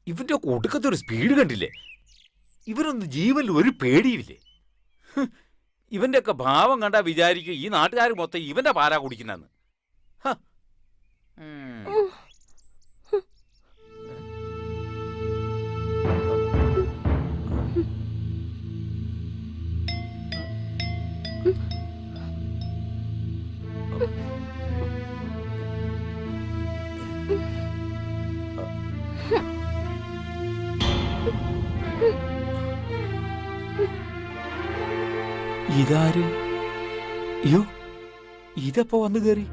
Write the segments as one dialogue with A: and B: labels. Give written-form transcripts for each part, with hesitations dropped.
A: ഇവന്റെ ഒടുക്കത്തൊരു സ്പീഡ് കണ്ടില്ലേ? ഇവനൊന്നും ജീവനിൽ ഒരു പേടിയില്ലേ? ഇവന്റെ ഒക്കെ ഭാവം കണ്ടാ വിചാരിക്കും ഈ നാട്ടുകാർ മൊത്തം ഇവന്റെ പാലാ കുടിക്കുന്നെന്ന്. ഇതാര്? അയ്യോ, ഇതെപ്പോ വന്നു കേറി?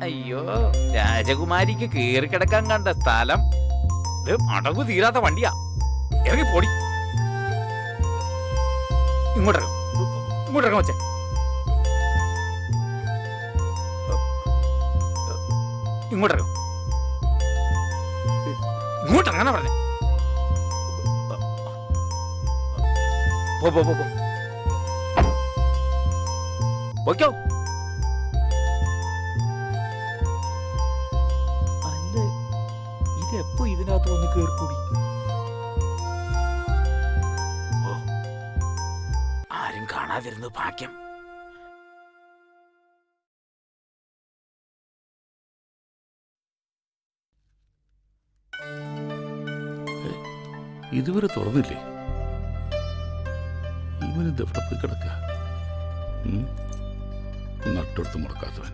A: അയ്യോ, രാജകുമാരിക്ക് കേറി കിടക്കാൻ കണ്ട സ്ഥലം അടവ് തീരാത്ത വണ്ടിയാ. ഇറങ്ങി പൊടി. ഇങ്ങോട്ടിറങ്ങ വച്ചേ. ഇങ്ങോട്ടിറങ്ങ. ഇങ്ങോട്ടിറങ്ങാനാ പറഞ്ഞേ. പോയിക്കോ. അല്ല, ഇതെപ്പോ ഇതിനകത്ത് വന്ന് കേറിക്കൂടി? ആരും കാണാതിരുന്നു ഭാഗ്യം.
B: ഇതുവരെ തുറന്നില്ലേ? ഇവനിത് എവിടെ പോയി കിടക്ക? നട്ടെടുത്ത് മുടക്കാത്തവൻ.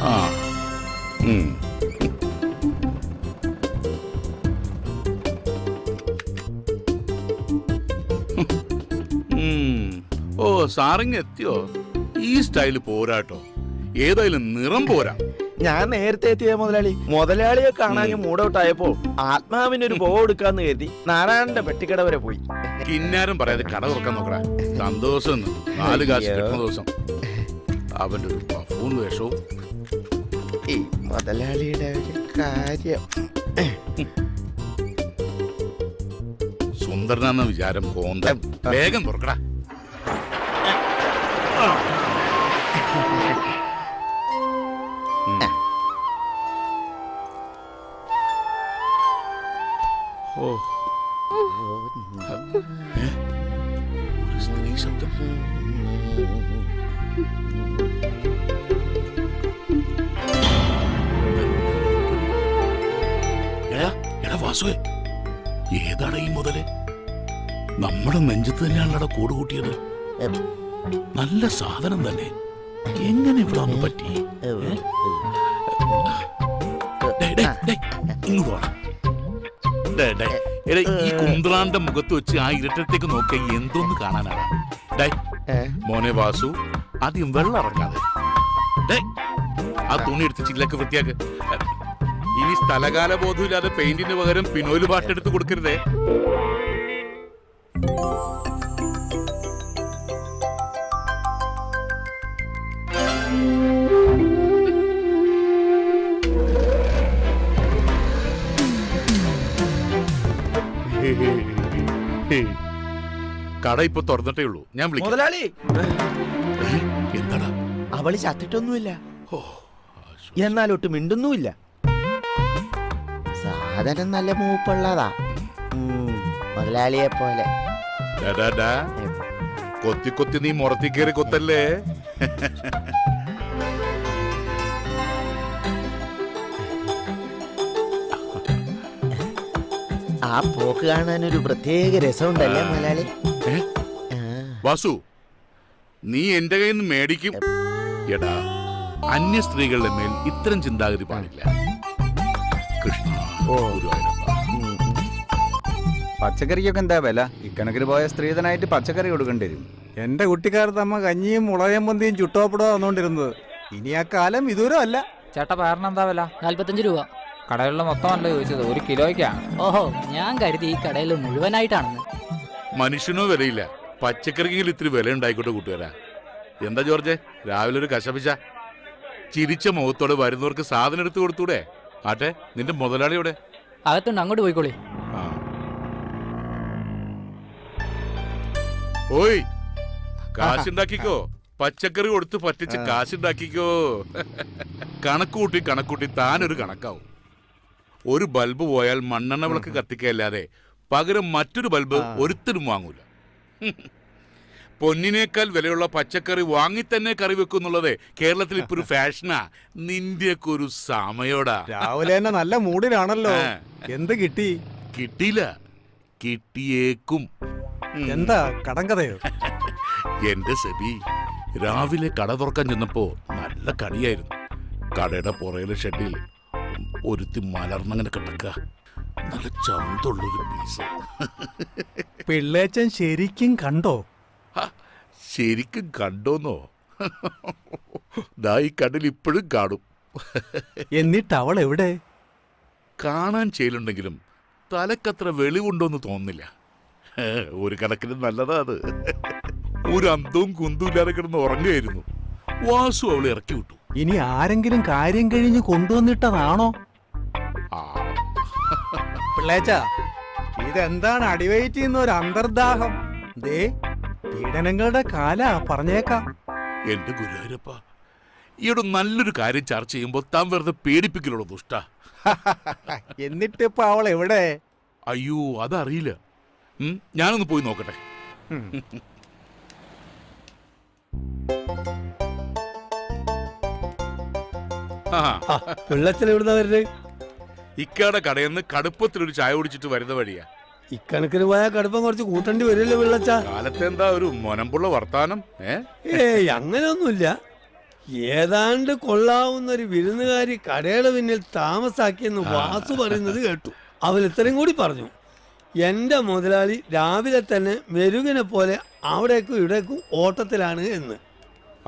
B: ആ ഓ, സാറിങ് എത്തിയോ? ഈ സ്റ്റൈല് പോരാട്ടോ. ഏതായാലും നിറം പോരാ.
C: ഞാൻ നേരത്തെ എത്തിയ മുതലാളിയെ കാണാൻ മൂടൗട്ടായപ്പോ ആത്മാവിനൊരു പോ എടുക്കാന്ന് കരുതി നാരായണന്റെ പെട്ടിക്കട വരെ പോയി.
B: കിന്നാരം പറയാതെ കട തുറക്കാൻ നോക്കടാ. സന്തോഷം 4 കാശ് കിട്ടുന്ന ദിവസം. അവന്റെ ഒരു പഫൂൺ വേഷവും.
C: ഈ മുതലാളിയുടെ ഒരു കാര്യം.
B: സുന്ദരനാന്ന വിചാരം കോന്ത. വേഗം തുറക്കടാ. ഒരു സ്ത്രീ ശബ്ദം. എടാ വാസുവേ, ഏതാണ് ഈ മുതല്? നമ്മുടെ നെഞ്ചത്ത് തന്നെയാണല്ലോ കൂട് കൂട്ടിയത്. നല്ല സാധനം തന്നെ. എങ്ങനെ ഇവിടെ ഒന്ന് പറ്റി? ഇങ്ങോട്ട് വേണം. ഈ കുന്ത്രാന്റെ മുഖത്ത് വെച്ച് ആ ഇരട്ടത്തേക്ക് നോക്കിയ എന്തോന്ന് കാണാനാണ്? മോനെ വാസു, ആദ്യം വെള്ളം ഇറങ്ങാതെ ആ തുണി എടുത്ത് ചില്ലൊക്കെ വൃത്തിയാക്ക്. ഇനി സ്ഥലകാല ബോധമില്ലാതെ പെയിന്റിന് പകരം പിനോല് പാട്ടെടുത്ത് കൊടുക്കരുതേ. കട ഇപ്പൊ തുറന്നിട്ടേ ഉള്ളൂ. ഞാൻ വിളിക്കാം.
C: മുതലാളി,
B: എന്താടാ?
C: അവള് ചത്തിട്ടൊന്നുമില്ല, എന്നാലൊട്ട് മിണ്ടുന്നുമില്ല. സാധനം നല്ല മൂപ്പുള്ളതാ, മുതലാളിയെ പോലെ.
B: കൊത്തി കൊത്തി നീ മുറത്തി കയറി കൊത്തല്ലേ?
C: ആ പോക്ക് കാണാൻ ഒരു പ്രത്യേക രസമുണ്ടല്ലേ മുതലാളി?
B: വാസു, നീ എന്റെ കയ്യിൽ നിന്ന് മേടിക്കും. എടാ, അന്യ സ്ത്രീകളുടെ മേൽ ഇത്തരം ചിന്താഗതി പാടില്ല. കൃഷ്ണ, ഗുരുവായൂരപ്പ.
D: പച്ചക്കറിക്കൊക്കെ എന്താ വില? ഇക്കണക്കിന് പോയ സ്ത്രീധനായിട്ട് പച്ചക്കറി കൊടുക്കേണ്ടി വരും.
E: എന്റെ കുട്ടിക്കാലത്ത് അമ്മ കഞ്ഞിയും മുളകം പൊന്തിയും ചുട്ടോപ്പിടോ വന്നോണ്ടിരുന്നത്. ഇനി ആ കാലം വിദൂരം അല്ല.
F: ചേട്ടാ പയറിന് എന്താ വില?
G: 45 രൂപ.
F: കടകളിലെ മൊത്തമല്ല ചോദിച്ചത്, 1 കിലോയ്ക്കാ.
G: ഓഹോ, ഞാൻ കരുതി ഈ കടയിൽ മുഴുവനായിട്ടാണെന്ന്.
B: മനുഷ്യനോ വിലയില്ല, പച്ചക്കറിക്കെങ്കിലും ഇത്തിരി വില ഉണ്ടായിക്കോട്ടെ കൂട്ടുകാരാ. എന്താ ജോർജ്, രാവിലെ ഒരു കശപിശ? ചിരിച്ച മുഖത്തോടെ വരുന്നവർക്ക് സാധനം എടുത്തു കൊടുത്തൂടെ? ആട്ടെ, നിന്റെ മുതലാളിയോടെ?
G: അകത്തുണ്ട്, അങ്ങോട്ട് പോയിക്കോളി.
B: ആ. ഓയ്, കാശുണ്ടാക്കിക്കോ. പച്ചക്കറി കൊടുത്ത് പറ്റിച്ച് കാശുണ്ടാക്കിക്കോ. കണക്കൂട്ടി താനൊരു കണക്കാവും. ഒരു ബൾബ് പോയാൽ മണ്ണെണ്ണ വിളക്ക് കത്തിക്കല്ലാതെ പകരം മറ്റൊരു ബൾബ് ഒരുത്തരും വാങ്ങൂല. പൊന്നിനേക്കാൾ വിലയുള്ള പച്ചക്കറി വാങ്ങി തന്നെ കറി വെക്കുന്നുള്ളത് കേരളത്തിൽ ഇപ്പൊ ഒരു ഫാഷനാ. നിന്റെയൊക്കെ ഒരു സമയോടാ.
E: രാവിലെ തന്നെ നല്ല മൂഡിലാണല്ലോ. എന്ത് കിട്ടി?
B: കിട്ടിയില്ല, കിട്ടിയേക്കും.
E: എന്താ കടം കഥയോ?
B: എന്റെ സെബി, രാവിലെ കട തുറക്കാൻ ചെന്നപ്പോ നല്ല കടിയായിരുന്നു. കടയുടെ പുറയിലെ ഷെഡിൽ ഒരുത്തി മലർന്നങ്ങനെ കിടക്ക, നല്ല ചന്തുള്ളൊരു പീസ്.
E: പിള്ളേച്ചൻ ശരിക്കും കണ്ടോ?
B: ശരിക്കും കണ്ടോന്നോ? ദാ ഈ കണ്ണിൽ ഇപ്പോഴും കാണും.
E: എന്നിട്ട് അവൾ എവിടെ?
B: കാണാൻ ചെയ്യലുണ്ടെങ്കിലും തലക്കത്ര വെളിവുണ്ടോന്ന് തോന്നുന്നില്ല. ഒരു കണക്കിന് നല്ലതാ അത്. ഒരു അന്തവും കുന്തും ഇല്ലാതെ കിടന്ന് ഉറങ്ങുകയായിരുന്നു. വാസു അവളെ ഇറക്കി വിട്ടു.
E: ഇനി ആരെങ്കിലും കാര്യം കഴിഞ്ഞ് കൊണ്ടുവന്നിട്ടതാണോ? പിള്ളേച്ച, ഇതെന്താണ് അടിവയറ്റ് ചെയ്യുന്ന ഒരു അന്തർദാഹം? ദേ, പീഡനങ്ങളുടെ കാല പറഞ്ഞേക്കാം.
B: എന്റെ ഗുരുവായൂരപ്പ, ഈയിടെ നല്ലൊരു കാര്യം ചർച്ച ചെയ്യുമ്പോൾ താൻ വെറുതെ പേടിപ്പിക്കലുള്ളൂ ദുഷ്ട.
E: എന്നിട്ടിപ്പോ അവൾ എവിടെ?
B: അയ്യോ, അതറിയില്ല. ഞാനൊന്ന് പോയി നോക്കട്ടെ.
H: വെള്ളത്തിൽ എവിടുന്ന വരുന്നത്?
B: ഇക്കാടെ കടയിൽ നിന്ന് കടുപ്പത്തിലൊരു ചായ കുടിച്ചിട്ട് വരുന്ന വഴിയാ.
H: ഇക്കണക്കിന് പോയാൽ കടുപ്പം കുറച്ച് കൂട്ടേണ്ടി വരില്ലേ വെള്ളച്ച?
B: കാലത്തെ എന്താ ഒരു മൊനമ്പുള്ള വർത്താനം?
H: ഏയ്, അങ്ങനെയൊന്നുമില്ല. ഏതാണ്ട് കൊള്ളാവുന്ന ഒരു വിരുന്നുകാരി കടയുടെ പിന്നിൽ താമസാക്കിയെന്ന് വാസു പറയുന്നത് കേട്ടു. അവൻ ഇത്രയും കൂടി പറഞ്ഞു, എന്റെ മുതലാളി രാവിലെ തന്നെ മെരുകിനെ പോലെ അവിടേക്കും ഇവിടേക്കും ഓട്ടത്തിലാണ് എന്ന്.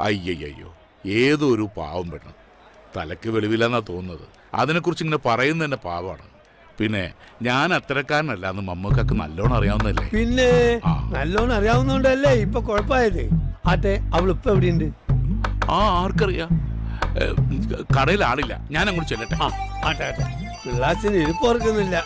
B: അയ്യയ്യോ, ഏതോ ഒരു പാവം പെണ്ണ്. തലയ്ക്ക് വെളിവില്ലെന്നാ തോന്നുന്നത്. അതിനെക്കുറിച്ച് ഇങ്ങനെ പറയുന്നത് തന്നെ പാവമാണ്. പിന്നെ ഞാൻ അത്തരക്കാരനല്ല എന്ന് മമ്മക്കൊക്കെ നല്ലോണം അറിയാവുന്നല്ലേ.
H: പിന്നെ നല്ലോണം അറിയാവുന്നോണ്ടല്ലേ ഇപ്പൊ കുഴപ്പമായത്. ആട്ടെ, അവളിപ്പോ എവിടെയുണ്ട്?
B: ആർക്കറിയാം. കടയിൽ ആളില്ല, ഞാൻ അങ്ങോട്ട് ചെല്ലട്ടെ.
H: ആട്ടെ ആട്ടെ, പിള്ളാച്ചിന് ഇരിപ്പ് ഓർക്കുന്നില്ല.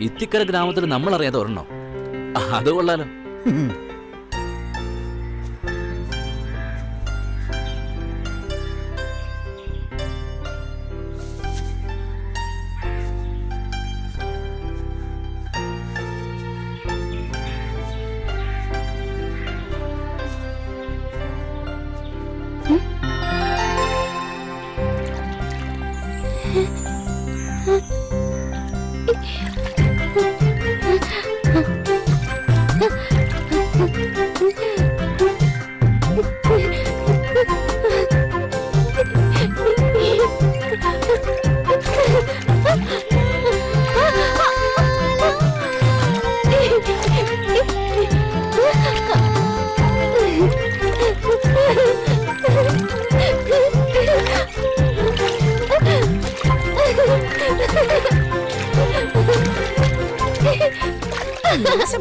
I: ഇത്തിക്കര ഗ്രാമത്തിൽ നമ്മൾ അറിയാതെ ഒരെണ്ണോ? അത് കൊള്ളാലോ.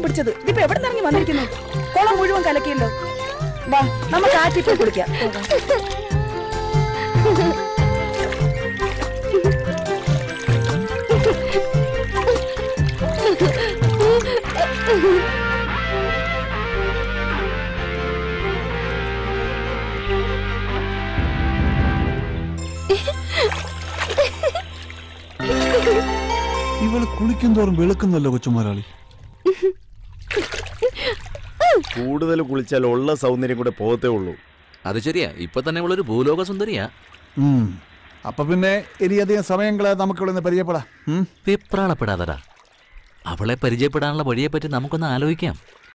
J: പിടിച്ചത് ഇതിപ്പോ എവിടെ നിറങ്ങി വന്നിരിക്കുന്നു? കുളം മുഴുവൻ കലക്കിയല്ലോ. വാ, നമുക്ക് ആറ്റി പോയി കുളിക്കാം.
E: ഇവള് കുളിക്കും തോറും വെളുക്കുന്നല്ലോ കൊച്ചുമുതലാളി.
C: കൂടുതൽ കുളിച്ചാൽ ഉള്ള സൗന്ദര്യം കൂടെ പോകത്തേ ഉള്ളൂ.
I: അത് ശരിയാ, ഇപ്പൊ തന്നെ ഇവളൊരു ഭൂലോക സുന്ദരിയാ.
E: അപ്പൊ പിന്നെ ഇനിയധികം സമയങ്ങളെ നമുക്ക് ഇവിടെ നിന്ന് പരിചയപ്പെടാം.
I: വിപ്രാളപ്പെടാതടാ. അവളെ പരിചയപ്പെടാനുള്ള വഴിയെപ്പറ്റി നമുക്കൊന്ന് ആലോചിക്കാം.